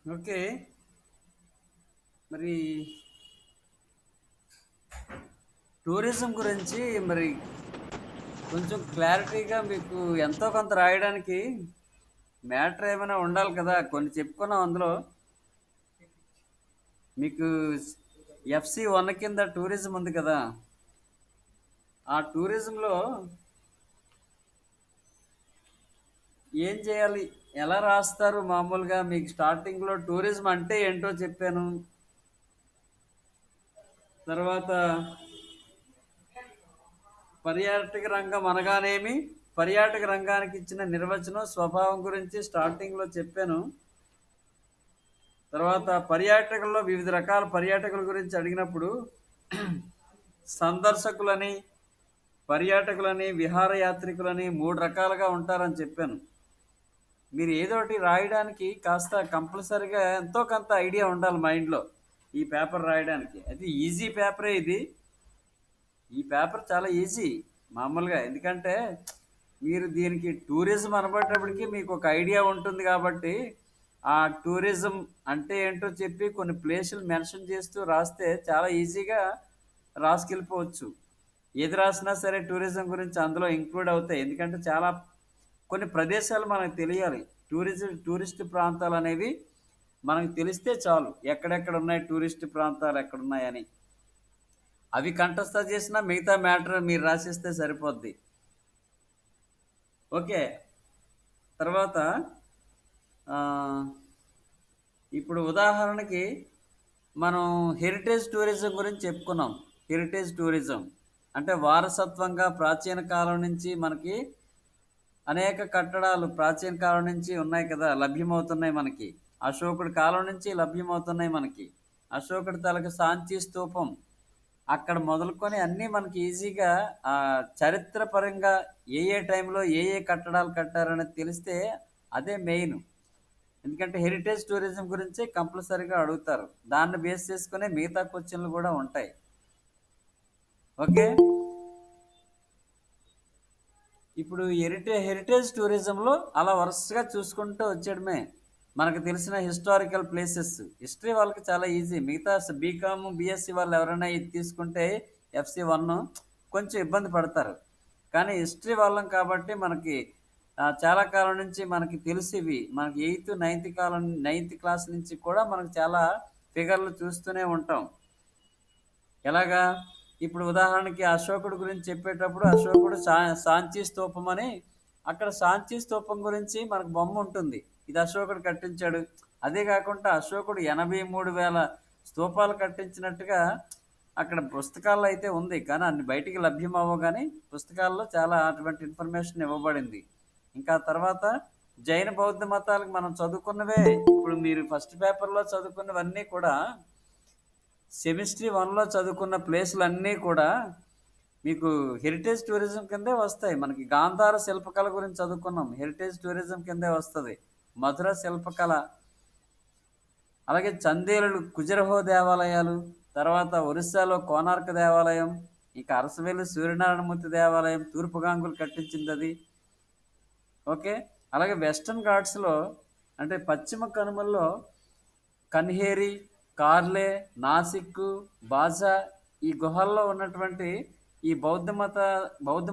Okay. మరి tourism గురించి మరి కొంచెం క్లారిటీగా మీకు ఎంతో కొంత రాయడానికి మ్యాటర్ ఏమైనా ఉండాలి కదా! కొన్ని చెప్పుకున్నాం అందులో. మీకు FC1 కింద టూరిజం ఉంది కదా! ఆ టూరిజంలో ఏం చేయాలి? ఎలా రాస్తారు మామూలుగా? మీకు స్టార్టింగ్‌లో టూరిజం అంటే ఏంటో చెప్పాను. తర్వాత పర్యాటక రంగం అనగానేమి, పర్యాటక రంగానికి ఇచ్చిన నిర్వచనం, స్వభావం గురించి స్టార్టింగ్‌లో చెప్పాను. తర్వాత పర్యాటకుల్లో వివిధ రకాల పర్యాటకుల గురించి అడిగినప్పుడు సందర్శకులని, పర్యాటకులని, విహారయాత్రికులని 3 రకాలుగా ఉంటారని చెప్పాను. మీరు ఏదోటి రాయడానికి కాస్త కంపల్సరీగా ఎంతో కొంత ఐడియా ఉండాలి మైండ్‌లో. ఈ పేపర్ రాయడానికి. అది ఈజీ పేపరే ఇది. ఈ పేపర్ చాలా ఈజీ మామూలుగా. ఎందుకంటే మీరు దీనికి టూరిజం అనబడేటప్పటికి మీకు ఒక ఐడియా ఉంటుంది కాబట్టి ఆ టూరిజం అంటే ఏంటో చెప్పి కొన్ని ప్లేసులు మెన్షన్ చేస్తూ రాస్తే చాలా ఈజీగా రాసుకెళ్ళిపోవచ్చు. ఏది రాసినా సరే టూరిజం గురించి అందులో ఇంక్లూడ్ అవుతాయి. ఎందుకంటే చాలా కొన్ని ప్రదేశాలు మనకు తెలియాలి. టూరిస్ట్ ప్రాంతాలు అనేవి మనకు తెలిస్తే చాలు. ఎక్కడెక్కడ ఉన్నాయి టూరిస్ట్ ప్రాంతాలు ఎక్కడున్నాయని. అవి కంఠస్థ చేసినా మిగతా మ్యాటర్ మీరు రాసిస్తే సరిపోద్ది. ఓకే. తర్వాత ఆ, ఇప్పుడు ఉదాహరణకి మనం హెరిటేజ్ టూరిజం గురించి చెప్పుకున్నాం. హెరిటేజ్ టూరిజం అంటే వారసత్వంగా ప్రాచీన కాలం నుంచి మనకి అనేక కట్టడాలు ప్రాచీన కాలం నుంచి ఉన్నాయి కదా, లభ్యమవుతున్నాయి మనకి. అశోకుడి కాలం నుంచి లభ్యమవుతున్నాయి మనకి. అశోకుడి తలకు సాంచి స్తూపం అక్కడ మొదలుకొని అన్నీ మనకి ఈజీగా చరిత్ర పరంగా ఏ టైంలో ఏ కట్టడాలు కట్టారనేది తెలిస్తే అదే మెయిన్. ఎందుకంటే హెరిటేజ్ టూరిజం గురించి కంపల్సరీగా అడుగుతారు. దాన్ని బేస్ చేసుకునే మిగతా క్వశ్చన్లు కూడా ఉంటాయి. ఓకే. ఇప్పుడు హెరిటేజ్ టూరిజంలో అలా వరుసగా చూసుకుంటూ వచ్చేయడమే. మనకు తెలిసిన హిస్టారికల్ ప్లేసెస్ హిస్టరీ వాళ్ళకి చాలా ఈజీ. మిగతా బీకామ్ బీఎస్సీ వాళ్ళు ఎవరైనా ఇది తీసుకుంటే FC1 కొంచెం ఇబ్బంది పడతారు. కానీ హిస్టరీ వాళ్ళం కాబట్టి మనకి చాలా కాలం నుంచి మనకి తెలిసివి మనకి 9th క్లాస్ నుంచి కూడా మనకు చాలా ఫిగర్లు చూస్తూనే ఉంటాం. ఎలాగా? ఇప్పుడు ఉదాహరణకి అశోకుడు గురించి చెప్పేటప్పుడు అశోకుడు సాంచి స్తూపం అని అక్కడ సాంచి స్తూపం గురించి మనకు బొమ్మ ఉంటుంది. ఇది అశోకుడు కట్టించాడు. అదే కాకుండా అశోకుడు 83,000 స్తూపాలు కట్టించినట్టుగా అక్కడ పుస్తకాల్లో అయితే ఉంది. కానీ అన్ని బయటికి లభ్యం అవ్వవు. కానీ పుస్తకాల్లో చాలా అటువంటి ఇన్ఫర్మేషన్ ఇవ్వబడింది. ఇంకా తర్వాత జైన బౌద్ధ మతాలకు మనం చదువుకున్నవే ఇప్పుడు మీరు ఫస్ట్ పేపర్లో చదువుకున్నవన్నీ కూడా సెమిస్ట్రీ 1లో చదువుకున్న ప్లేసులు అన్నీ కూడా మీకు హెరిటేజ్ టూరిజం కిందే వస్తాయి. మనకి గాంధార శిల్పకళ గురించి చదువుకున్నాం, హెరిటేజ్ టూరిజం కిందే వస్తుంది. మధుర శిల్పకళ, అలాగే చందేలుడు ఖజురహో దేవాలయాలు, తర్వాత ఒరిస్సాలో కోనార్క్ దేవాలయం, ఇంకా అరసవెల్లి సూర్యనారాయణమూర్తి దేవాలయం తూర్పు గాంగులు కట్టించింది అది. ఓకే. అలాగే వెస్టర్న్ ఘాట్స్లో అంటే పశ్చిమ కనుమల్లో కన్హేరి, కార్లే, నాసిక్, బాజా ఈ గుహల్లో ఉన్నటువంటి ఈ బౌద్ధ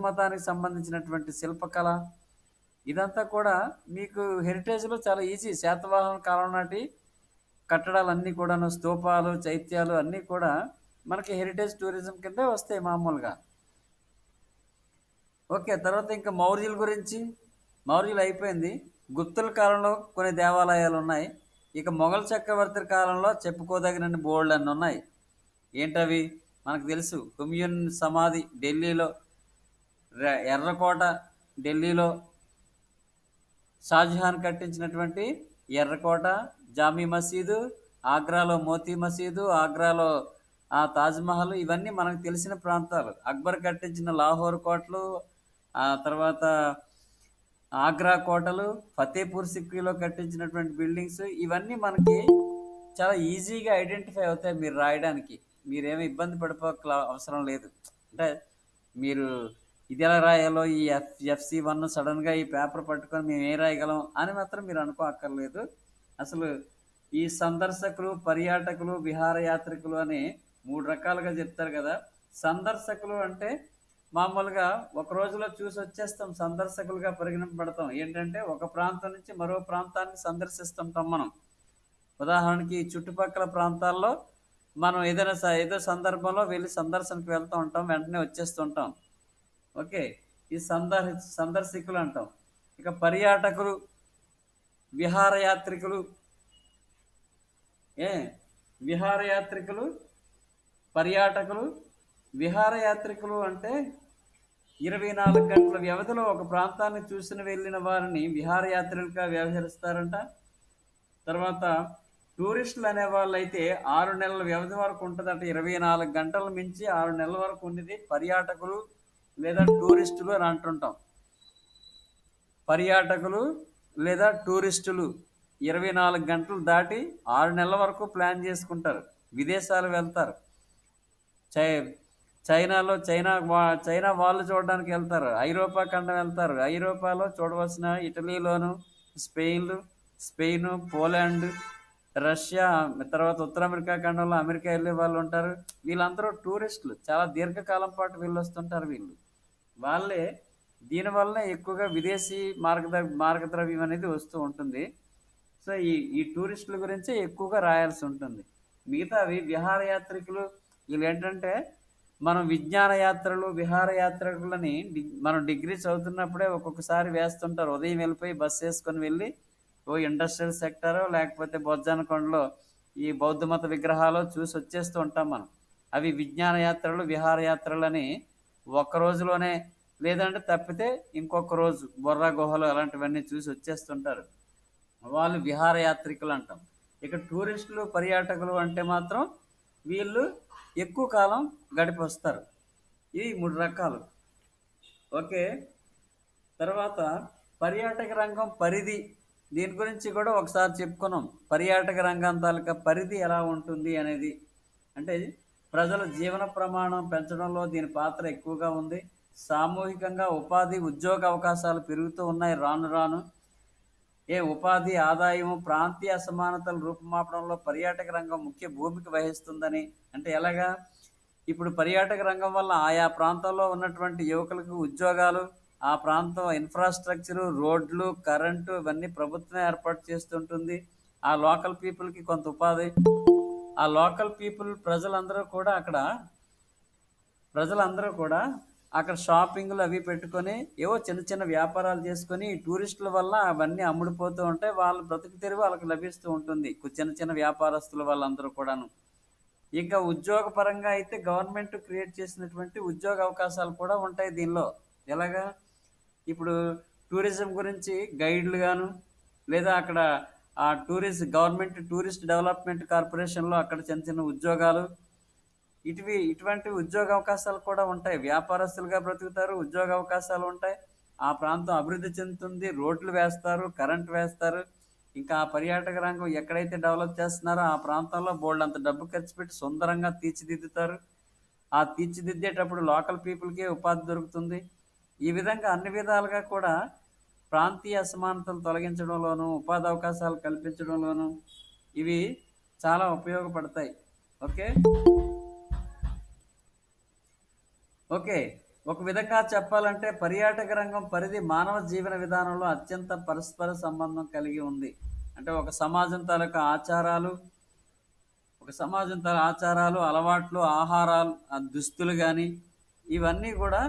మతానికి సంబంధించినటువంటి శిల్పకళ ఇదంతా కూడా మీకు హెరిటేజ్లో చాలా ఈజీ. శాతవాహన కాలం నాటి కట్టడాలన్నీ కూడాను, స్తూపాలు, చైత్యాలు అన్నీ కూడా మనకి హెరిటేజ్ టూరిజం కిందే వస్తాయి మామూలుగా. ఓకే. తర్వాత ఇంకా మౌర్యుల గురించి. మౌర్యులు అయిపోయింది. గుప్తుల కాలంలో కొన్ని దేవాలయాలు ఉన్నాయి. ఇక మొఘల్ చక్రవర్తుల కాలంలో చెప్పుకోదగినన్ని బోల్డ్ అన్ని ఉన్నాయి. ఏంటవి? మనకు తెలుసు. హుమయూన్ సమాధి ఢిల్లీలో, ఎర్రకోట ఢిల్లీలో, షాజహాన్ కట్టించినటువంటి ఎర్రకోట, జామీ మసీదు, ఆగ్రాలో మోతీ మసీదు, ఆగ్రాలో తాజ్మహల్ ఇవన్నీ మనకు తెలిసిన ప్రాంతాలు. అక్బర్ కట్టించిన లాహోర్ కోటలు, ఆ తర్వాత ఆగ్రా కోటలు, ఫతేపూర్ సిక్రీలో కట్టించినటువంటి బిల్డింగ్స్ ఇవన్నీ మనకి చాలా ఈజీగా ఐడెంటిఫై అవుతాయి మీరు రాయడానికి. మీరేమి ఇబ్బంది పడిపోక అవసరం లేదు. అంటే మీరు ఇది ఎలా రాయాలో ఈ FC1 సడన్గా ఈ పేపర్ పట్టుకొని మేము ఏం రాయగలం అని మాత్రం మీరు అనుకో అక్కర్లేదు. అసలు ఈ సందర్శకులు, పర్యాటకులు, విహారయాత్రికులు అని 3 రకాలుగా చెప్తారు కదా! సందర్శకులు అంటే మామూలుగా ఒక రోజులో చూసొచ్చేస్తాం. సందర్శకులుగా పరిగణింపబడతాం. ఏంటంటే ఒక ప్రాంతం నుంచి మరో ప్రాంతాన్ని సందర్శిస్తుంటాం మనం. ఉదాహరణకి ఈ చుట్టుపక్కల ప్రాంతాల్లో మనం ఏదైనా ఏదో సందర్భంలో వెళ్లి సందర్శనకు వెళ్తూ ఉంటాం. వెంటనే వచ్చేస్తుంటాం. ఓకే. ఈ సందర్శకులు అంటాం. ఇక పర్యాటకులు, విహారయాత్రికులు ఏ విహారయాత్రికులు, పర్యాటకులు, విహారయాత్రికులు అంటే 24 గంటల వ్యవధిలో ఒక ప్రాంతాన్ని చూసిన వెళ్ళిన వారిని విహారయాత్రికులుగా వ్యవహరిస్తారంట. తర్వాత టూరిస్టులు అనే వాళ్ళైతే 6 నెలల వ్యవధి వరకు ఉంటుందట. 24 గంటలు మించి 6 నెలల వరకు ఉండేది పర్యాటకులు లేదా టూరిస్టులు అని అంటుంటాం. పర్యాటకులు లేదా టూరిస్టులు 24 గంటలు దాటి 6 నెలల వరకు ప్లాన్ చేసుకుంటారు. విదేశాలు వెళ్తారు. చై చైనాలో చైనా వాళ్ళు చూడడానికి వెళ్తారు. ఐరోపా ఖండం వెళ్తారు. ఐరోపాలో చూడవలసిన ఇటలీలోను, స్పెయిన్, పోలాండ్, రష్యా, తర్వాత ఉత్తర అమెరికా ఖండంలో అమెరికా వెళ్ళే వాళ్ళు ఉంటారు. వీళ్ళందరూ టూరిస్టులు. చాలా దీర్ఘకాలం పాటు వెళ్ళొస్తుంటారు వీళ్ళు. వాళ్ళే దీనివల్ల ఎక్కువగా విదేశీ మార్గద్రవ్యం అనేది వస్తూ ఉంటుంది. సో ఈ టూరిస్టుల గురించే ఎక్కువగా రాయాల్సి ఉంటుంది. మిగతావి విహారయాత్రికులు వీళ్ళేంటంటే మనం విజ్ఞాన యాత్రలు, విహారయాత్రికులని మనం డిగ్రీ చదువుతున్నప్పుడే ఒక్కొక్కసారి వేస్తుంటారు. ఉదయం వెళ్ళిపోయి బస్సు వేసుకొని వెళ్ళి ఓ ఇండస్ట్రియల్ సెక్టారో లేకపోతే బొజ్జానకొండలో ఈ బౌద్ధ మత విగ్రహాలు చూసి వచ్చేస్తూ ఉంటాం మనం. అవి విజ్ఞాన యాత్రలు, విహారయాత్రలని ఒక్క రోజులోనే, లేదంటే తప్పితే ఇంకొక రోజు బొర్రా గుహలు అలాంటివన్నీ చూసి వచ్చేస్తుంటారు. వాళ్ళు విహారయాత్రికులు అంటాం. ఇక టూరిస్టులు, పర్యాటకులు అంటే మాత్రం వీళ్ళు ఎక్కువ కాలం గడిపి వస్తారు. ఇవి 3 రకాలు. ఓకే. తర్వాత పర్యాటక రంగం పరిధి, దీని గురించి కూడా ఒకసారి చెప్పుకున్నాం. పర్యాటక రంగం తాలూకా పరిధి ఎలా ఉంటుంది అనేది. అంటే ప్రజల జీవన ప్రమాణం పెంచడంలో దీని పాత్ర ఎక్కువగా ఉంది. సామూహికంగా ఉపాధి, ఉద్యోగ అవకాశాలు పెరుగుతూ ఉన్నాయి రాను రాను. ఉపాధి, ఆదాయం, ప్రాంతీయ అసమానతలు రూపుమాపడంలో పర్యాటక రంగం ముఖ్య భూమిక వహిస్తుందని. అంటే ఎలాగా? ఇప్పుడు పర్యాటక రంగం వల్ల ఆయా ప్రాంతాల్లో ఉన్నటువంటి యువకులకు ఉద్యోగాలు, ఆ ప్రాంతం ఇన్ఫ్రాస్ట్రక్చరు, రోడ్లు, కరెంటు ఇవన్నీ ప్రభుత్వం ఏర్పాటు చేస్తుంటుంది. ఆ లోకల్ పీపుల్కి కొంత ఉపాధి. ఆ లోకల్ పీపుల్ ప్రజలందరూ కూడా అక్కడ షాపింగ్లు అవి పెట్టుకొని ఏవో చిన్న చిన్న వ్యాపారాలు చేసుకొని ఈ టూరిస్టుల వల్ల అవన్నీ అమ్ముడుపోతూ ఉంటాయి. వాళ్ళ బ్రతుకు తెరువు వాళ్ళకి లభిస్తూ ఉంటుంది. చిన్న చిన్న వ్యాపారస్తుల వాళ్ళందరూ కూడాను. ఇంకా ఉద్యోగపరంగా అయితే గవర్నమెంట్ క్రియేట్ చేసినటువంటి ఉద్యోగ అవకాశాలు కూడా ఉంటాయి దీనిలో. ఎలాగా? ఇప్పుడు టూరిజం గురించి గైడ్లు గాను, లేదా అక్కడ ఆ గవర్నమెంట్ టూరిస్ట్ డెవలప్మెంట్ కార్పొరేషన్లో అక్కడ చిన్న చిన్న ఉద్యోగాలు, ఇటువంటి ఉద్యోగ అవకాశాలు కూడా ఉంటాయి. వ్యాపారస్తులుగా బ్రతుకుతారు, ఉద్యోగ అవకాశాలు ఉంటాయి. ఆ ప్రాంతం అభివృద్ధి చెందుతుంది. రోడ్లు వేస్తారు, కరెంట్ వేస్తారు. ఇంకా ఆ పర్యాటక రంగం ఎక్కడైతే డెవలప్ చేస్తున్నారో ఆ ప్రాంతంలో బోల్డంత డబ్బు ఖర్చు పెట్టి సుందరంగా తీర్చిదిద్దుతారు. ఆ తీర్చిదిద్దేటప్పుడు లోకల్ పీపుల్కి ఉపాధి దొరుకుతుంది. ఈ విధంగా అన్ని విధాలుగా కూడా ప్రాంతీయ అసమానతలు తొలగించడంలోనూ, ఉపాధి అవకాశాలు కల్పించడంలోనూ ఇవి చాలా ఉపయోగపడతాయి. ఓకే. ఓకే. ఒక విధంగా చెప్పాలంటే పర్యాటక రంగం పరిధి మానవ జీవన విధానంలో అత్యంత పరస్పర సంబంధం కలిగి ఉంది. అంటే ఒక సమాజం తాలూకా ఆచారాలు, అలవాట్లు, ఆహారాలు, దుస్తులు కానీ ఇవన్నీ కూడా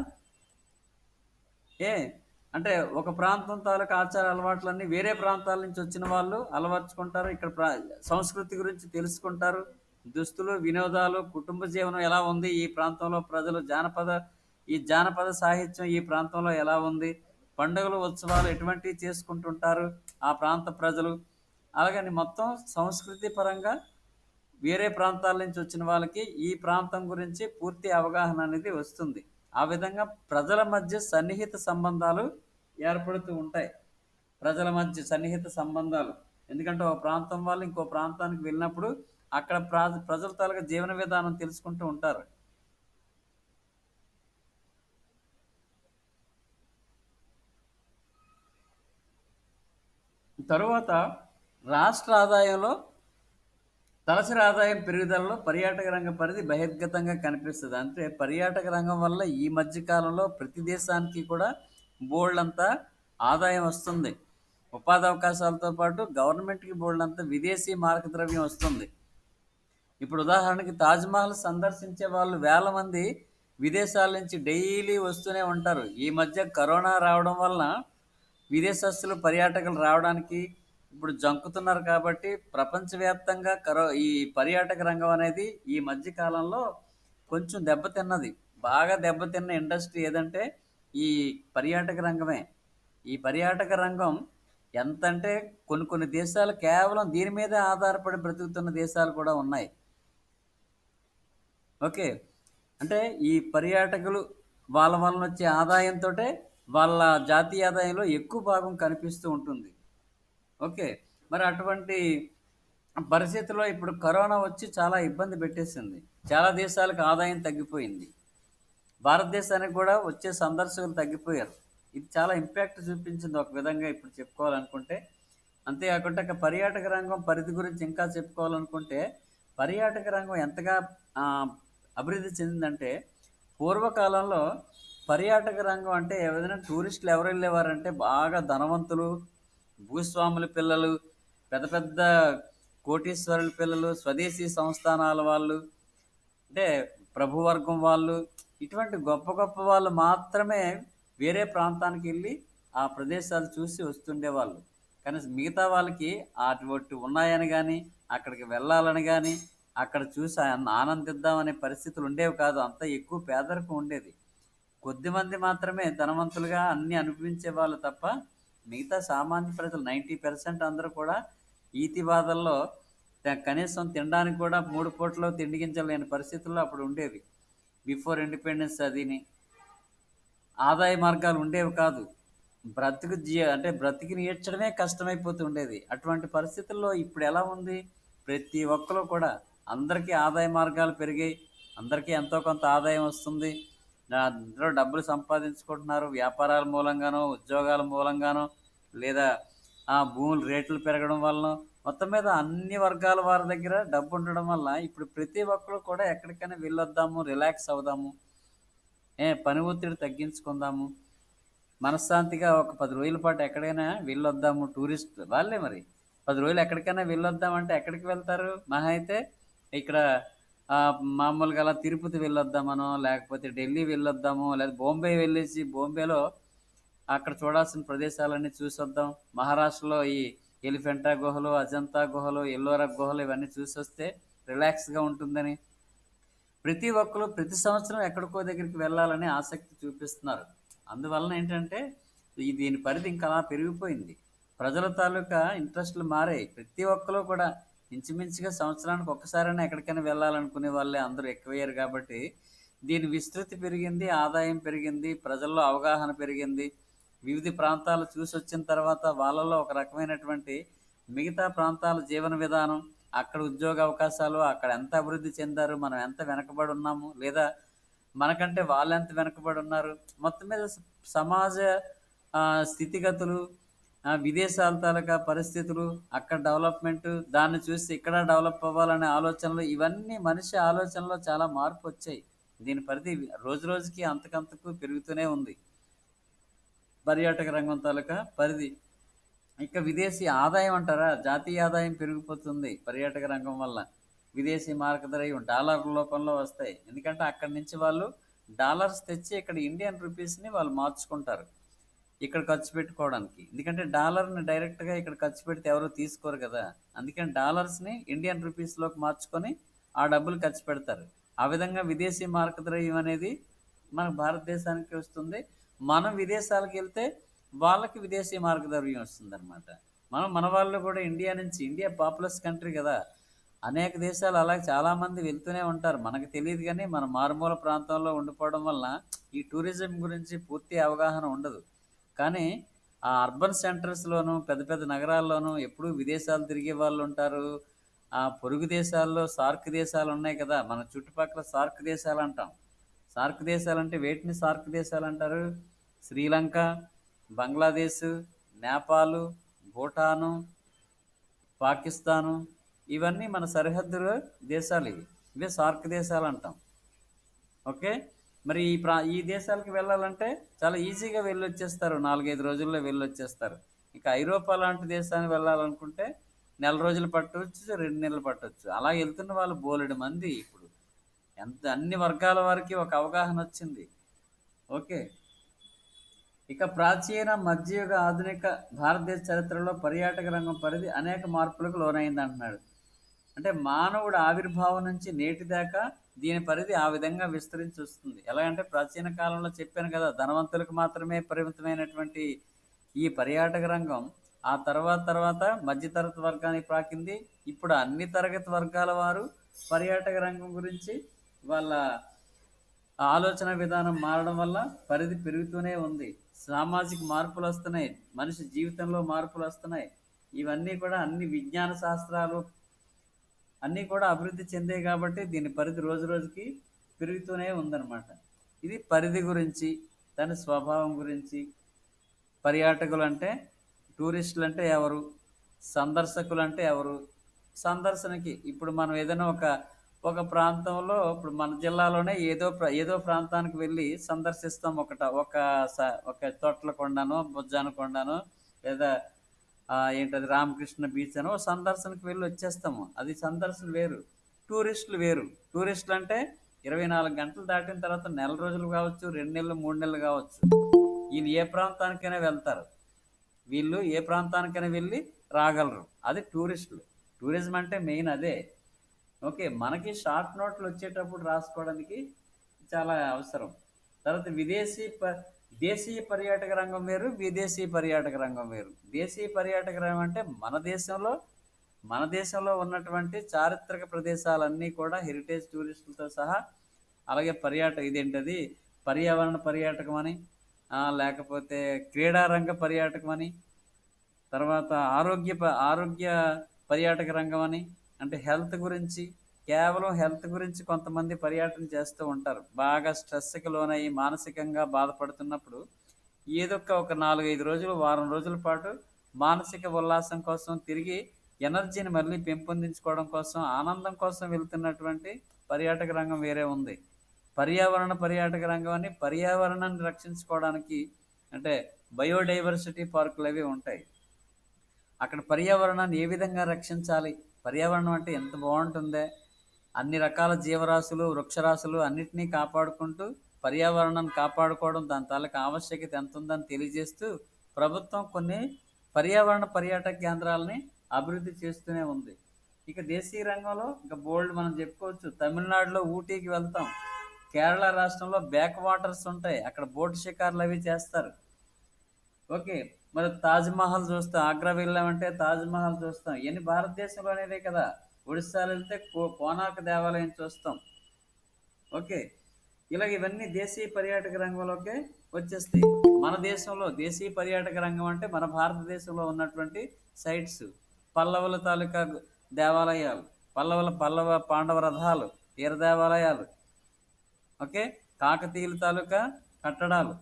అంటే ఒక ప్రాంతం తాలూకా ఆచార అలవాట్లన్నీ వేరే ప్రాంతాల నుంచి వచ్చిన వాళ్ళు అలవర్చుకుంటారు. ఇక్కడ సంస్కృతి గురించి తెలుసుకుంటారు. దుస్తులు, వినోదాలు, కుటుంబ జీవనం ఎలా ఉంది ఈ ప్రాంతంలో, ప్రజలు జానపద సాహిత్యం ఈ ప్రాంతంలో ఎలా ఉంది, పండుగలు, ఉత్సవాలు ఎటువంటివి చేసుకుంటుంటారు ఆ ప్రాంత ప్రజలు, అలాగని మొత్తం సంస్కృతి పరంగా వేరే ప్రాంతాల నుంచి వచ్చిన వాళ్ళకి ఈ ప్రాంతం గురించి పూర్తి అవగాహన అనేది వస్తుంది. ఆ విధంగా ప్రజల మధ్య సన్నిహిత సంబంధాలు ఏర్పడుతూ ఉంటాయి. ఎందుకంటే ఒక ప్రాంతం వాళ్ళు ఇంకో ప్రాంతానికి వెళ్ళినప్పుడు అక్కడ ప్రజల తాలూకా జీవన విధానం తెలుసుకుంటూ ఉంటారు. తరువాత రాష్ట్ర ఆదాయంలో తలసరి ఆదాయం పెరుగుదలలో పర్యాటక రంగ పరిధి బహిర్గతంగా కనిపిస్తుంది. అంటే పర్యాటక రంగం వల్ల ఈ మధ్య కాలంలో ప్రతి దేశానికి కూడా బోల్డంతా ఆదాయం వస్తుంది. ఉపాధి అవకాశాలతో పాటు గవర్నమెంట్కి బోల్డంతా విదేశీ మార్గద్రవ్యం వస్తుంది. ఇప్పుడు ఉదాహరణకి తాజ్మహల్ సందర్శించే వాళ్ళు వేల మంది విదేశాల నుంచి డైలీ వస్తూనే ఉంటారు. ఈ మధ్య కరోనా రావడం వలన విదేశస్తులు పర్యాటకులు రావడానికి ఇప్పుడు జంకుతున్నారు కాబట్టి ప్రపంచవ్యాప్తంగా ఈ పర్యాటక రంగం అనేది ఈ మధ్య కాలంలో కొంచెం దెబ్బతిన్నది. బాగా దెబ్బతిన్న ఇండస్ట్రీ ఏదంటే ఈ పర్యాటక రంగమే. ఈ పర్యాటక రంగం ఎంతంటే కొన్ని కొన్ని దేశాలు కేవలం దీని మీదే ఆధారపడి బ్రతుకుతున్న దేశాలు కూడా ఉన్నాయి. ఓకే. అంటే ఈ పర్యాటకులు వాళ్ళ వలన వచ్చే ఆదాయంతో వాళ్ళ జాతీయ ఆదాయంలో ఎక్కువ భాగం కనిపిస్తూ ఉంటుంది. ఓకే. మరి అటువంటి పరిస్థితిలో ఇప్పుడు కరోనా వచ్చి చాలా ఇబ్బంది పెట్టేసింది. చాలా దేశాలకు ఆదాయం తగ్గిపోయింది. భారతదేశానికి కూడా వచ్చే సందర్శకులు తగ్గిపోయారు. ఇది చాలా ఇంపాక్ట్ చూపించింది ఒక విధంగా ఇప్పుడు చెప్పుకోవాలనుకుంటే. అంతేకాకుండా పర్యాటక రంగం పరిధి గురించి ఇంకా చెప్పుకోవాలనుకుంటే, పర్యాటక రంగం ఎంతగా అభివృద్ధి చెందిందంటే, పూర్వకాలంలో పర్యాటక రంగం అంటే ఏదైనా టూరిస్టులు ఎవరు వెళ్ళేవారంటే బాగా ధనవంతులు, భూస్వాముల పిల్లలు, పెద్ద పెద్ద కోటీశ్వరుల పిల్లలు, స్వదేశీ సంస్థానాల వాళ్ళు, అంటే ప్రభువర్గం వాళ్ళు, ఇటువంటి గొప్ప గొప్ప వాళ్ళు మాత్రమే వేరే ప్రాంతానికి వెళ్ళి ఆ ప్రదేశాలు చూసి వస్తుండేవాళ్ళు. కానీ మిగతా వాళ్ళకి అటువంటి ఉన్నాయని కానీ, అక్కడికి వెళ్ళాలని కానీ, అక్కడ చూసి ఆనందిద్దామనే పరిస్థితులు ఉండేవి కాదు. అంత ఎక్కువ పేదరికం ఉండేది. కొద్దిమంది మాత్రమే ధనవంతులుగా అన్నీ అనుభవించే వాళ్ళు తప్ప మిగతా సామాన్య ప్రజలు 90% అందరూ కూడా ఈతి బాధల్లో కనీసం తినడానికి కూడా 3 పూటలు తిండిగించలేని పరిస్థితుల్లో అప్పుడు ఉండేవి. బిఫోర్ ఇండిపెండెన్స్ అదిని ఆదాయ మార్గాలు ఉండేవి కాదు. అంటే బ్రతికి ఈడ్చడమే కష్టమైపోతుండేది. అటువంటి పరిస్థితుల్లో ఇప్పుడు ఎలా ఉంది? ప్రతి ఒక్కరు కూడా అందరికీ ఆదాయ మార్గాలు పెరిగాయి. అందరికీ ఎంతో కొంత ఆదాయం వస్తుంది. అందరూ డబ్బులు సంపాదించుకుంటున్నారు. వ్యాపారాల మూలంగానో, ఉద్యోగాల మూలంగానో, లేదా భూముల రేట్లు పెరగడం వలన, మొత్తం మీద అన్ని వర్గాల వారి దగ్గర డబ్బు ఉండడం వల్ల ఇప్పుడు ప్రతి ఒక్కరు కూడా ఎక్కడికైనా వెళ్ళొద్దాము, రిలాక్స్ అవుదాము, పని ఒత్తిడి తగ్గించుకుందాము, మనశ్శాంతిగా ఒక 10 రోజుల పాటు ఎక్కడైనా వెళ్ళొద్దాము. టూరిస్ట్ వాళ్ళే మరి 10 రోజులు ఎక్కడికైనా వెళ్ళొద్దామంటే ఎక్కడికి వెళ్తారు? మహా అయితే ఇక్కడ మామూలుగా అలా తిరుపతి వెళ్ళొద్దామనో, లేకపోతే ఢిల్లీ వెళ్ళొద్దాము, లేదా బాంబే వెళ్ళేసి బాంబేలో అక్కడ చూడాల్సిన ప్రదేశాలన్నీ చూసొద్దాం. మహారాష్ట్రలో ఈ ఎలిఫెంటా గుహలు, అజంతా గుహలు, ఎల్లోరా గుహలు ఇవన్నీ చూసొస్తే రిలాక్స్గా ఉంటుందని ప్రతి ఒక్కరు ప్రతి సంవత్సరం ఎక్కడికో దగ్గరికి వెళ్ళాలని ఆసక్తి చూపిస్తున్నారు. అందువలన ఏంటంటే దీని పరిధి ఇంకా అలా పెరిగిపోయింది. ప్రజల తాలూకా ఇంట్రెస్ట్లు మారాయి. ప్రతి ఒక్కరు కూడా ఇంచుమించుగా సంవత్సరానికి ఒక్కసారైనా ఎక్కడికైనా వెళ్ళాలనుకునే వాళ్ళే అందరూ ఎక్కువయ్యారు కాబట్టి దీని విస్తృతి పెరిగింది, ఆదాయం పెరిగింది, ప్రజల్లో అవగాహన పెరిగింది. వివిధ ప్రాంతాలు చూసి వచ్చిన తర్వాత వాళ్ళలో ఒక రకమైనటువంటి మిగతా ప్రాంతాల జీవన విధానం, అక్కడ ఉద్యోగ అవకాశాలు, అక్కడ ఎంత అభివృద్ధి చెందారు, మనం ఎంత వెనకబడి ఉన్నాము, లేదా మనకంటే వాళ్ళు ఎంత వెనకబడి ఉన్నారు, మొత్తం మీద సమాజ స్థితిగతులు, విదేశాల తాలూకా పరిస్థితులు, అక్కడ డెవలప్మెంటు, దాన్ని చూసి ఇక్కడ డెవలప్ అవ్వాలనే ఆలోచనలు, ఇవన్నీ మనిషి ఆలోచనలో చాలా మార్పు వచ్చాయి. దీని పరిధి రోజు రోజుకి అంతకంతకు పెరుగుతూనే ఉంది. పర్యాటక రంగం తాలూకా పరిధి. ఇక విదేశీ ఆదాయం అంటారా? జాతీయ ఆదాయం పెరిగిపోతుంది పర్యాటక రంగం వల్ల. విదేశీ మార్గద్రవ్యం డాలర్ రూపంలో వస్తాయి. ఎందుకంటే అక్కడి నుంచి వాళ్ళు డాలర్స్ తెచ్చి ఇక్కడ ఇండియన్ రూపీస్ని వాళ్ళు మార్చుకుంటారు ఇక్కడ ఖర్చు పెట్టుకోవడానికి. ఎందుకంటే డాలర్ని డైరెక్ట్గా ఇక్కడ ఖర్చు పెడితే ఎవరు తీసుకోరు కదా. అందుకని డాలర్స్ని ఇండియన్ రూపీస్లోకి మార్చుకొని ఆ డబ్బులు ఖర్చు పెడతారు. ఆ విధంగా విదేశీ మార్గద్రవ్యం అనేది మన భారతదేశానికి వస్తుంది. మనం విదేశాలకు వెళ్తే వాళ్ళకి విదేశీ మార్గద్రవ్యం వస్తుంది అనమాట. మన వాళ్ళు కూడా ఇండియా పాపులస్ కంట్రీ కదా, అనేక దేశాలు అలాగే చాలామంది వెళ్తూనే ఉంటారు. మనకు తెలియదు కానీ మన మారుమూల ప్రాంతంలో ఉండిపోవడం వల్ల ఈ టూరిజం గురించి పూర్తి అవగాహన ఉండదు. కానీ ఆ అర్బన్ సెంటర్స్లోను, పెద్ద పెద్ద నగరాల్లోనూ ఎప్పుడూ విదేశాలు తిరిగే వాళ్ళు ఉంటారు. ఆ పొరుగు దేశాల్లో సార్క్ దేశాలు ఉన్నాయి కదా, మన చుట్టుపక్కల సార్క్ దేశాలు అంటాం. సార్క్ దేశాలు అంటే వేటిని సార్క్ దేశాలు అంటారు? శ్రీలంక, బంగ్లాదేశ్, నేపాలు, భూటాను, పాకిస్తాను, ఇవన్నీ మన సరిహద్దు దేశాలు ఇవి. ఇవే సార్క్ దేశాలు అంటాం. ఓకే. మరి ఈ దేశాలకు వెళ్ళాలంటే చాలా ఈజీగా వెళ్ళొచ్చేస్తారు. 4, 5 రోజుల్లో వెళ్ళొచ్చేస్తారు. ఇక ఐరోపా లాంటి దేశానికి వెళ్ళాలనుకుంటే నెల రోజులు పట్టొచ్చు, 2 నెలలు పట్టొచ్చు. అలా వెళ్తున్న వాళ్ళు బోలెడు మంది ఇప్పుడు. అన్ని వర్గాల వారికి ఒక అవగాహన వచ్చింది. ఓకే. ఇక ప్రాచీన, మధ్యయుగ, ఆధునిక భారతదేశ చరిత్రలో పర్యాటక రంగం పరిధి అనేక మార్పులకు లోనైంది అంటున్నాడు. అంటే మానవుడు ఆవిర్భావం నుంచి నేటి దాకా దీని పరిధి ఆ విధంగా విస్తరించి వస్తుంది. ఎలాగంటే ప్రాచీన కాలంలో చెప్పాను కదా, ధనవంతులకు మాత్రమే పరిమితమైనటువంటి ఈ పర్యాటక రంగం ఆ తర్వాత మధ్యతరగతి వర్గానికి ప్రాకింది. ఇప్పుడు అన్ని తరగతి వర్గాల వారు పర్యాటక రంగం గురించి వాళ్ళ ఆలోచన విధానం మారడం వల్ల పరిధి పెరుగుతూనే ఉంది. సామాజిక మార్పులు వస్తున్నాయి, మనిషి జీవితంలో మార్పులు వస్తున్నాయి. ఇవన్నీ కూడా అన్ని విజ్ఞాన శాస్త్రాలు అన్నీ కూడా అభివృద్ధి చెందాయి కాబట్టి దీని పరిధి రోజు రోజుకి పెరుగుతూనే ఉందన్నమాట. ఇది పరిధి గురించి, దాని స్వభావం గురించి. పర్యాటకులు అంటే, టూరిస్టులు అంటే ఎవరు, సందర్శకులు అంటే ఎవరు? సందర్శనకి ఇప్పుడు మనం ఏదైనా ఒక ఒక ప్రాంతంలో ఇప్పుడు మన జిల్లాలోనే ఏదో ప్రాంతానికి వెళ్ళి సందర్శిస్తాం. ఒక తొట్ల కొండనో, బుజ్జాన కొండనో, లేదా ఏంటది రామకృష్ణ బీచ్ అనో సందర్శనకు వెళ్ళి వచ్చేస్తాము. అది సందర్శన వేరు, టూరిస్టులు వేరు. టూరిస్టులు అంటే 24 గంటలు దాటిన తర్వాత నెల రోజులు కావచ్చు, 2 నెలలు, 3 నెలలు కావచ్చు. వీళ్ళు ఏ ప్రాంతానికైనా వెళ్తారు. వీళ్ళు ఏ ప్రాంతానికైనా వెళ్ళి రాగలరు. అది టూరిస్టులు. టూరిజం అంటే మెయిన్ అదే. ఓకే. మనకి షార్ట్ నోట్లు వచ్చేటప్పుడు రాసుకోవడానికి చాలా అవసరం. తర్వాత దేశీయ పర్యాటక రంగం వేరు, విదేశీ పర్యాటక రంగం వేరు. దేశీయ పర్యాటక రంగం అంటే మన దేశంలో ఉన్నటువంటి చారిత్రక ప్రదేశాలన్నీ కూడా హెరిటేజ్ టూరిస్టులతో సహా, అలాగే ఇదేంటది పర్యావరణ పర్యాటకం అని, లేకపోతే క్రీడారంగ పర్యాటకం అని, తర్వాత ఆరోగ్య పర్యాటక రంగం అని, అంటే కేవలం హెల్త్ గురించి కొంతమంది పర్యటన చేస్తూ ఉంటారు. బాగా స్ట్రెస్కి లోనయ్యి మానసికంగా బాధపడుతున్నప్పుడు ఏదో ఒక 4-5 రోజులు, వారం రోజుల పాటు మానసిక ఉల్లాసం కోసం, తిరిగి ఎనర్జీని మళ్ళీ పెంపొందించుకోవడం కోసం, ఆనందం కోసం వెళ్తున్నటువంటి పర్యాటక రంగం వేరే ఉంది. పర్యావరణ పర్యాటక రంగం అని పర్యావరణాన్ని రక్షించుకోవడానికి, అంటే బయోడైవర్సిటీ పార్కులు అవి ఉంటాయి. అక్కడ పర్యావరణాన్ని ఏ విధంగా రక్షించాలి, పర్యావరణం అంటే ఎంత బాగుంటుందే, అన్ని రకాల జీవరాశులు, వృక్షరాశులు అన్నిటినీ కాపాడుకుంటూ పర్యావరణాన్ని కాపాడుకోవడం, దాని తాలూకు ఆవశ్యకత ఎంత ఉందని తెలియజేస్తూ ప్రభుత్వం కొన్ని పర్యావరణ పర్యాటక కేంద్రాలని అభివృద్ధి చేస్తూనే ఉంది. ఇక దేశీయ రంగంలో ఇంకా బోల్డ్ మనం చెప్పుకోవచ్చు. తమిళనాడులో ఊటీకి వెళ్తాం, కేరళ రాష్ట్రంలో బ్యాక్ వాటర్స్ ఉంటాయి, అక్కడ బోటు షికార్లు అవి చేస్తారు. ఓకే. మరి తాజ్మహల్ చూస్తాం, ఆగ్రా వెళ్ళామంటే తాజ్మహల్ చూస్తాం. ఇవన్నీ భారతదేశంలోనేదే కదా. ఒడిస్సాలో వెళ్తే కోనార్క్ దేవాలయం చూస్తాం. ఓకే. ఇవన్నీ దేశీయ పర్యాటక రంగంలోకే వచ్చేస్తాయి. మన దేశంలో దేశీయ పర్యాటక రంగం అంటే మన భారతదేశంలో ఉన్నటువంటి సైట్స్, పల్లవుల తాలూకా దేవాలయాలు, పల్లవ పాండవ రథాలు, తీర దేవాలయాలు, ఓకే, కాకతీయుల తాలూకా కట్టడాలు,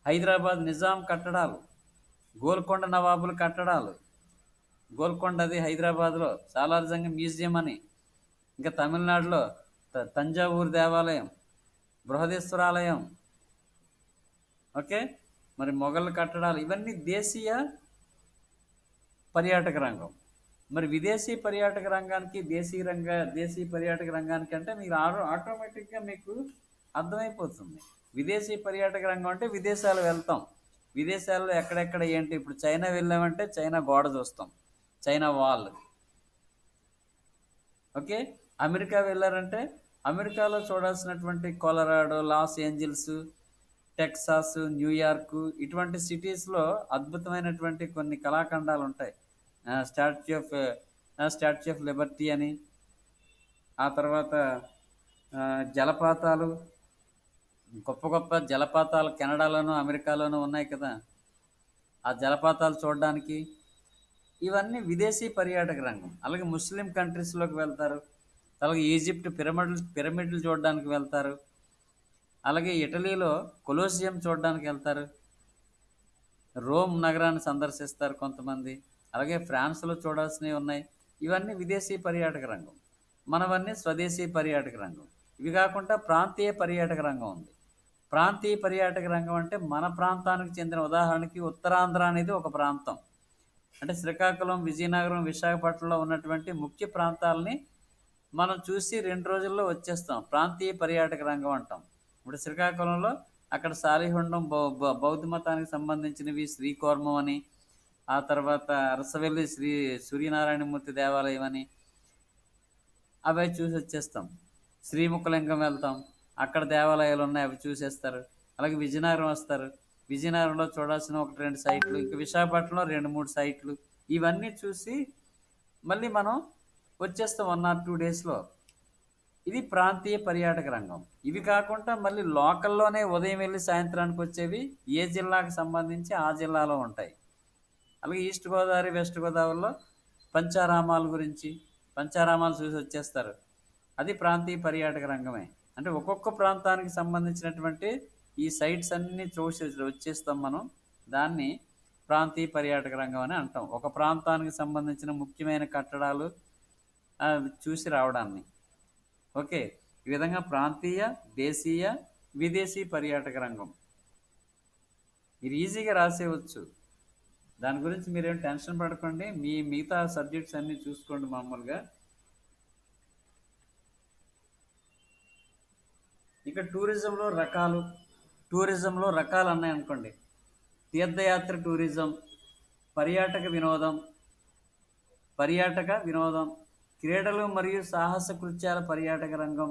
హైదరాబాద్ నిజాం కట్టడాలు, గోల్కొండ నవాబుల కట్టడాలు. గోల్కొండ అది హైదరాబాద్లో, సాలార్జంగ్ మ్యూజియం అని. ఇంకా తమిళనాడులో తంజావూరు దేవాలయం, బృహదీశ్వరాలయం. ఓకే. మరి మొఘల్ కట్టడాలు, ఇవన్నీ దేశీయ పర్యాటక రంగం. మరి విదేశీ పర్యాటక రంగానికి, దేశీయ పర్యాటక రంగానికి అంటే మీరు ఆటోమేటిక్గా మీకు అర్థమైపోతుంది. విదేశీ పర్యాటక రంగం అంటే విదేశాలు వెళ్తాం. విదేశాల్లో ఎక్కడెక్కడ ఏంటి, ఇప్పుడు చైనా వెళ్ళామంటే చైనా గోడ చూస్తాం, చైనా వాల్. ఓకే. అమెరికా వెళ్ళారంటే అమెరికాలో చూడాల్సినటువంటి Colorado, Los Angeles, Texas, New York, ఇటువంటి సిటీస్లో అద్భుతమైనటువంటి కొన్ని కళాఖండాలు ఉంటాయి. స్టాచ్యూ ఆఫ్ లిబర్టీ అని, ఆ తర్వాత జలపాతాలు, గొప్ప గొప్ప జలపాతాలు కెనడాలోను అమెరికాలోనూ ఉన్నాయి కదా. ఆ జలపాతాలు చూడడానికి ఇవన్నీ విదేశీ పర్యాటక రంగం. అలాగే ముస్లిం కంట్రీస్లోకి వెళ్తారు, అలాగే ఈజిప్ట్ పిరమిడ్లు చూడడానికి వెళ్తారు, అలాగే ఇటలీలో కొలోసియం చూడడానికి వెళ్తారు, రోమ్ నగరాన్ని సందర్శిస్తారు కొంతమంది, అలాగే ఫ్రాన్స్లో చూడాల్సినవి ఉన్నాయి. ఇవన్నీ విదేశీ పర్యాటక రంగం. మనవన్నీ స్వదేశీ పర్యాటక రంగం. ఇవి కాకుండా ప్రాంతీయ పర్యాటక రంగం ఉంది. ప్రాంతీయ పర్యాటక రంగం అంటే మన ప్రాంతానికి చెందిన, ఉదాహరణకి ఉత్తరాంధ్ర అనేది ఒక ప్రాంతం. అంటే శ్రీకాకుళం, విజయనగరం, విశాఖపట్నంలో ఉన్నటువంటి ముఖ్య ప్రాంతాలని మనం చూసి 2 రోజుల్లో వచ్చేస్తాం. ప్రాంతీయ పర్యాటక రంగం అంటాం. ఇప్పుడు శ్రీకాకుళంలో అక్కడ సాలిహుండం బౌద్ధ మతానికి సంబంధించినవి, శ్రీకూర్మం అని, ఆ తర్వాత అరసవెల్లి శ్రీ సూర్యనారాయణమూర్తి దేవాలయం అని, అవి చూసి వచ్చేస్తాం. శ్రీముఖలింగం వెళ్తాం, అక్కడ దేవాలయాలు ఉన్నాయి, అవి చూసేస్తారు. అలాగే విజయనగరం వస్తారు, విజయనగరంలో చూడాల్సిన 1-2 సైట్లు, ఇంకా విశాఖపట్నంలో 2-3 సైట్లు, ఇవన్నీ చూసి మళ్ళీ మనం వచ్చేస్తాం 1 or 2 డేస్లో. ఇది ప్రాంతీయ పర్యాటక రంగం. ఇవి కాకుండా మళ్ళీ లోకల్లోనే ఉదయం వెళ్ళి సాయంత్రానికి వచ్చేవి ఏ జిల్లాకు సంబంధించి ఆ జిల్లాలో ఉంటాయి. అలాగే ఈస్ట్ గోదావరి, వెస్ట్ గోదావరిలో పంచారామాల గురించి, పంచారామాలు చూసి వచ్చేస్తారు. అది ప్రాంతీయ పర్యాటక రంగమే. అంటే ఒక్కొక్క ప్రాంతానికి సంబంధించినటువంటి ఈ సైట్స్ అన్నీ చూసి వచ్చేస్తాం మనం. దాన్ని ప్రాంతీయ పర్యాటక రంగం అని అంటాం. ఒక ప్రాంతానికి సంబంధించిన ముఖ్యమైన కట్టడాలు చూసి రావడాన్ని. ఓకే, ఈ విధంగా ప్రాంతీయ, దేశీయ, విదేశీ పర్యాటక రంగం మీరు ఈజీగా రాసేయవచ్చు. దాని గురించి మీరేం టెన్షన్ పడకండి. మిగతా సబ్జెక్ట్స్ అన్నీ చూసుకోండి మామూలుగా. ఇక టూరిజంలో రకాలు ఉన్నాయనుకోండి. తీర్థయాత్ర టూరిజం, పర్యాటక వినోదం, క్రీడలు మరియు సాహస కృత్యాల పర్యాటక రంగం,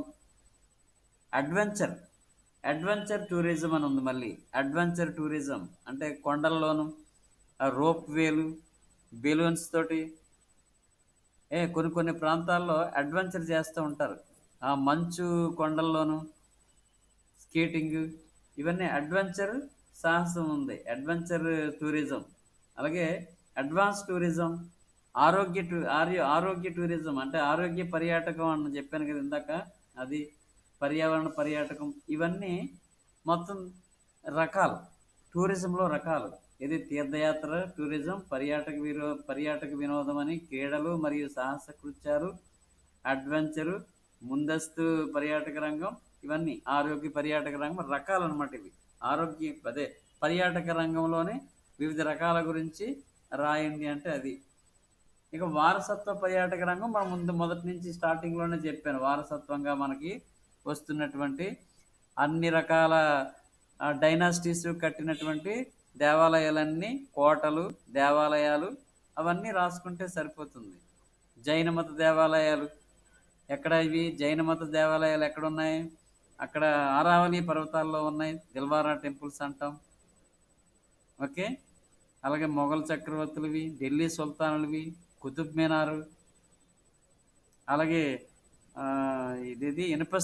అడ్వెంచర్ టూరిజం అని ఉంది. మళ్ళీ అడ్వెంచర్ టూరిజం అంటే కొండల్లోను రోప్ వేలు, బెలూన్స్ తోటి కొన్ని ప్రాంతాల్లో అడ్వెంచర్ చేస్తూ ఉంటారు. ఆ మంచు కొండల్లోను స్కేటింగ్, ఇవన్నీ అడ్వెంచర్ సాహసం ఉంది, అడ్వెంచర్ టూరిజం. అలాగే అడ్వాన్స్ టూరిజం, ఆరోగ్య టూరిజం అంటే ఆరోగ్య పర్యాటకం అని చెప్పాను కదా ఇందాక, అది పర్యావరణ పర్యాటకం. ఇవన్నీ మొత్తం రకాలు, టూరిజంలో రకాలు. ఇది తీర్థయాత్ర టూరిజం, పర్యాటక వినోదం అని, క్రీడలు మరియు సాహస కృత్యాలు, అడ్వెంచరు, ముందస్తు పర్యాటక రంగం, ఇవన్నీ ఆరోగ్య పర్యాటక రంగం రకాలు అనమాట. ఇవి పర్యాటక రంగంలోనే వివిధ రకాల గురించి రాయండి అంటే అది. ఇక వారసత్వ పర్యాటక రంగం మనం మొదటి నుంచి స్టార్టింగ్లోనే చెప్పాను. వారసత్వంగా మనకి వస్తున్నటువంటి అన్ని రకాల డైనాసిటీస్ కట్టినటువంటి దేవాలయాలన్నీ, కోటలు, దేవాలయాలు, అవన్నీ రాసుకుంటే సరిపోతుంది. జైన మత దేవాలయాలు ఎక్కడ, ఇవి జైన మత దేవాలయాలు ఎక్కడున్నాయి? అక్కడ ఆరావళి పర్వతాల్లో ఉన్నాయి, దిల్వారా టెంపుల్స్ అంటాం. ఓకే, అలాగే మొఘల్ చక్రవర్తులవి, ఢిల్లీ సుల్తానులవి, కుతుబ్ మినారు, అలాగే ఇది ఇనుప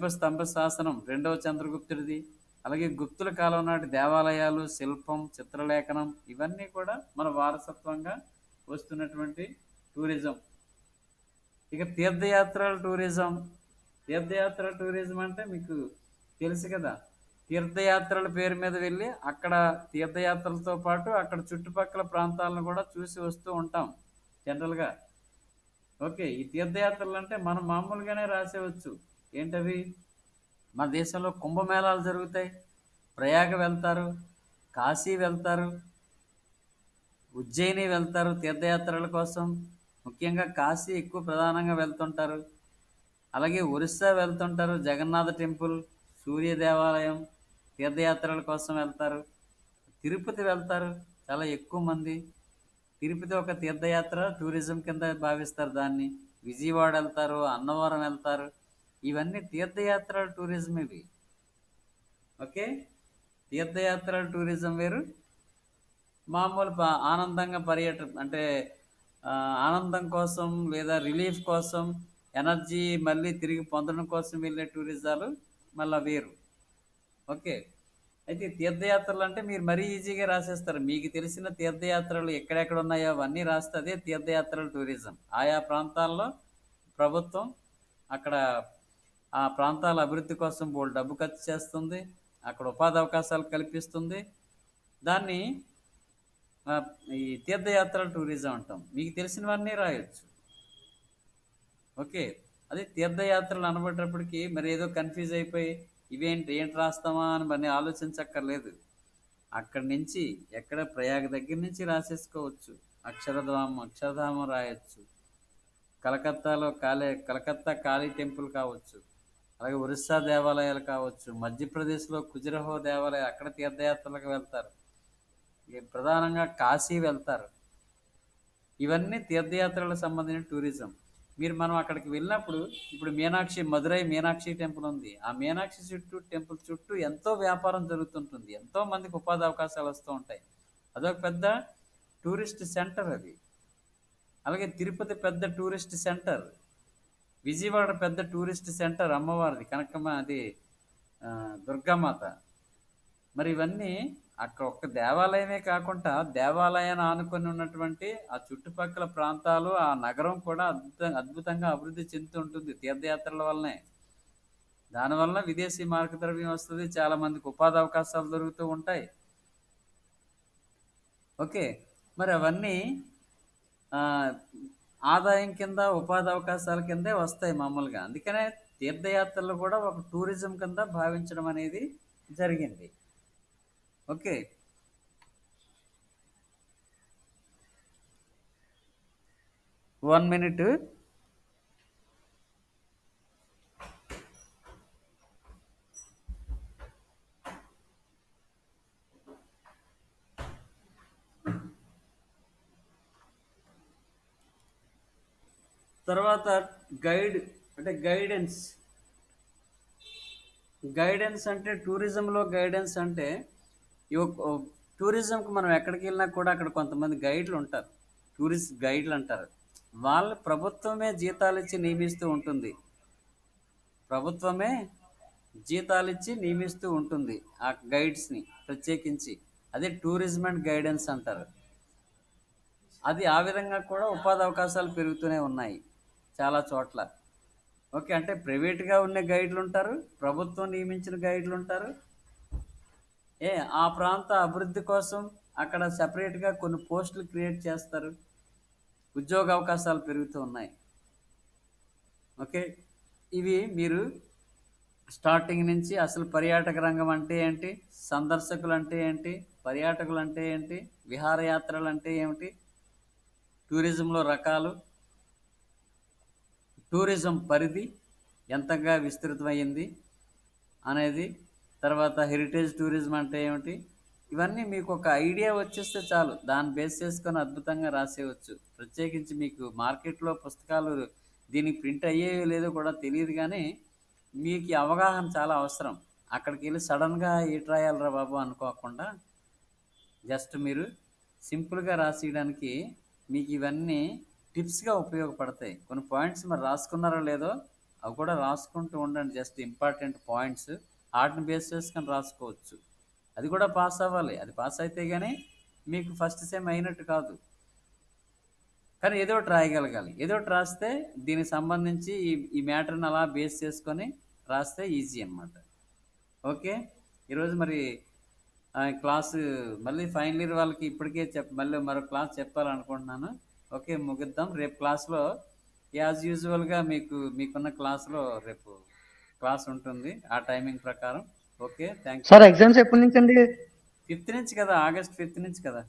స్తంభ శాసనం 2వ చంద్రగుప్తుడిది. అలాగే గుప్తుల కాలం నాటి దేవాలయాలు, శిల్పం, చిత్రలేఖనం, ఇవన్నీ కూడా మన వారసత్వంగా వస్తున్నటువంటి టూరిజం. ఇక తీర్థయాత్రల టూరిజం అంటే మీకు తెలుసు కదా. తీర్థయాత్రల పేరు మీద వెళ్ళి అక్కడ తీర్థయాత్రలతో పాటు అక్కడ చుట్టుపక్కల ప్రాంతాలను కూడా చూసి వస్తూ ఉంటాం జనరల్గా. ఓకే, ఈ తీర్థయాత్రలు అంటే మనం మామూలుగానే రాసేవచ్చు. ఏంటవి? మన దేశంలో కుంభమేళాలు జరుగుతాయి, ప్రయాగ వెళ్తారు, కాశీ వెళ్తారు, ఉజ్జయిని వెళ్తారు తీర్థయాత్రల కోసం. ముఖ్యంగా కాశీ ఎక్కువ ప్రధానంగా వెళ్తుంటారు. అలాగే ఒరిస్సా వెళ్తుంటారు, జగన్నాథ టెంపుల్, సూర్య దేవాలయం తీర్థయాత్రల కోసం వెళ్తారు. తిరుపతి వెళ్తారు చాలా ఎక్కువ మంది. తిరుపతి ఒక తీర్థయాత్ర టూరిజం కింద భావిస్తారు దాన్ని. విజయవాడ వెళ్తారు, అన్నవరం వెళ్తారు, ఇవన్నీ తీర్థయాత్ర టూరిజం ఇవి. ఓకే, తీర్థయాత్ర టూరిజం వేరు, మామూలు ఆనందంగా అంటే ఆనందం కోసం లేదా రిలీఫ్ కోసం, ఎనర్జీ మళ్ళీ తిరిగి పొందడం కోసం వెళ్ళే టూరిజాలు మళ్ళీ వేరు. ఓకే, అయితే తీర్థయాత్రలు అంటే మీరు మరీ ఈజీగా రాసేస్తారు. మీకు తెలిసిన తీర్థయాత్రలు ఎక్కడెక్కడ ఉన్నాయో అవన్నీ రాస్తే అదే తీర్థయాత్రల టూరిజం. ఆయా ప్రాంతాల్లో ప్రభుత్వం అక్కడ ఆ ప్రాంతాల అభివృద్ధి కోసం బోల్డ్ డబ్బు ఖర్చు చేస్తుంది, అక్కడ ఉపాధి అవకాశాలు కల్పిస్తుంది. దాన్ని ఆ, ఈ తీర్థయాత్ర టూరిజం అంటాం. మీకు తెలిసినవన్నీ రాయొచ్చు. ఓకే. అదే తీర్థయాత్రలు అనబడేటప్పటికి మరి ఏదో కన్ఫ్యూజ్ అయిపోయి ఏంటి రాస్తామా అని మరి ఆలోచించక్కర్లేదు. అక్కడి నుంచి ఎక్కడ ప్రయాగ దగ్గర నుంచి రాసేసుకోవచ్చు. అక్షరధామం రాయొచ్చు. కలకత్తా కాళీ టెంపుల్ కావచ్చు, అలాగే ఒరిస్సా దేవాలయాలు కావచ్చు, మధ్యప్రదేశ్లో ఖజురహో దేవాలయం, అక్కడ తీర్థయాత్రలకు వెళ్తారు. ప్రధానంగా కాశీ వెళ్తారు. ఇవన్నీ తీర్థయాత్రలకు సంబంధించిన టూరిజం. మనం అక్కడికి వెళ్ళినప్పుడు ఇప్పుడు మదురై మీనాక్షి టెంపుల్ ఉంది. ఆ మీనాక్షి టెంపుల్ చుట్టూ ఎంతో వ్యాపారం జరుగుతుంటుంది. ఎంతో మందికి ఉపాధి అవకాశాలు వస్తూ ఉంటాయి. అదొక పెద్ద టూరిస్ట్ సెంటర్ అది. అలాగే తిరుపతి పెద్ద టూరిస్ట్ సెంటర్, విజయవాడ పెద్ద టూరిస్ట్ సెంటర్ అమ్మవారిది, కనకమ్మ అది దుర్గామాత. మరి ఇవన్నీ అక్కడ ఒక్క దేవాలయమే కాకుండా దేవాలయాన్ని ఆనుకొని ఉన్నటువంటి ఆ చుట్టుపక్కల ప్రాంతాలు, ఆ నగరం కూడా అద్భుతంగా అభివృద్ధి చెందుతుంటుంది తీర్థయాత్రల వల్లనే. దానివల్ల విదేశీ మార్గద్రవ్యం వస్తుంది, చాలా మందికి ఉపాధి అవకాశాలు దొరుకుతూ ఉంటాయి. ఓకే. మరి అవన్నీ ఆదాయం కింద, ఉపాధి అవకాశాల కిందే వస్తాయి మామూలుగా. అందుకనే తీర్థయాత్రలు కూడా ఒక టూరిజం కింద భావించడం అనేది జరిగింది. ఓకే. One minute. తర్వాత గైడెన్స్ అంటే టూరిజంలో గైడెన్స్ అంటే టూరిజంకి మనం ఎక్కడికి వెళ్ళినా కూడా అక్కడ కొంతమంది గైడ్లు ఉంటారు, టూరిస్ట్ గైడ్లు అంటారు. వాళ్ళు ప్రభుత్వమే జీతాలిచ్చి నియమిస్తూ ఉంటుంది. ప్రభుత్వమే జీతాలిచ్చి నియమిస్తూ ఉంటుంది ఆ గైడ్స్ని ప్రత్యేకించి. అదే టూరిజం అండ్ గైడెన్స్ అంటారు. అది ఆ విధంగా కూడా ఉపాధి అవకాశాలు పెరుగుతూనే ఉన్నాయి చాలా చోట్ల. ఓకే. అంటే ప్రైవేట్గా ఉన్న గైడ్లు ఉంటారు, ప్రభుత్వం నియమించిన గైడ్లు ఉంటారు. ఆ ప్రాంత అభివృద్ధి కోసం అక్కడ సపరేట్గా కొన్ని పోస్టులు క్రియేట్ చేస్తారు. ఉద్యోగ అవకాశాలు పెరుగుతూ ఉన్నాయి. ఓకే. ఇవి మీరు స్టార్టింగ్ నుంచి అసలు పర్యాటక రంగం అంటే ఏంటి, సందర్శకులు అంటే ఏంటి, పర్యాటకులు అంటే ఏంటి, విహారయాత్రలు అంటే ఏమిటి, టూరిజంలో రకాలు, టూరిజం పరిధి ఎంతగా విస్తృతమైంది అనేది, తర్వాత హెరిటేజ్ టూరిజం అంటే ఏమిటి, ఇవన్నీ మీకు ఒక ఐడియా వచ్చేస్తే చాలు. దాన్ని బేస్ చేసుకొని అద్భుతంగా రాసేయవచ్చు. ప్రత్యేకించి మీకు మార్కెట్లో పుస్తకాలు దీనికి ప్రింట్ అయ్యేవి లేదో కూడా తెలియదు, కానీ మీకు అవగాహన చాలా అవసరం. అక్కడికి వెళ్ళి సడన్గా ఏటి రాయాలరా బాబు అనుకోకుండా జస్ట్ మీరు సింపుల్గా రాసేయడానికి మీకు ఇవన్నీ టిప్స్గా ఉపయోగపడతాయి. కొన్ని పాయింట్స్ మరి రాసుకున్నారో లేదో అవి కూడా రాసుకుంటూ ఉండండి. జస్ట్ ఇంపార్టెంట్ పాయింట్స్ వాటిని బేస్ చేసుకొని రాసుకోవచ్చు. అది కూడా పాస్ అవ్వాలి. అది పాస్ అయితే కానీ మీకు ఫస్ట్ సెమ్ అయినట్టు కాదు. కానీ ఏదో ఒకటి రాయగలగాలి. ఏదో ఒకటి రాస్తే దీనికి సంబంధించి ఈ మ్యాటర్ని అలా బేస్ చేసుకొని రాస్తే ఈజీ అనమాట. ఓకే. ఈరోజు మరి క్లాసు మళ్ళీ ఫైనల్ ఇయర్ వాళ్ళకి ఇప్పటికే మళ్ళీ మరో క్లాస్ చెప్పాలనుకుంటున్నాను. ఓకే, ముగిద్దాం. రేపు క్లాస్లో యాజ్ యూజువల్గా మీకున్న క్లాస్లో రేపు క్లాస్ ఉంటుంది ఆ టైమింగ్ ప్రకారం. Okay, thank you. Sir exams ఎప్పటి నుంచి అండి? 5th నుంచి కదా, ఆగస్ట్ 5th నుంచి కదా.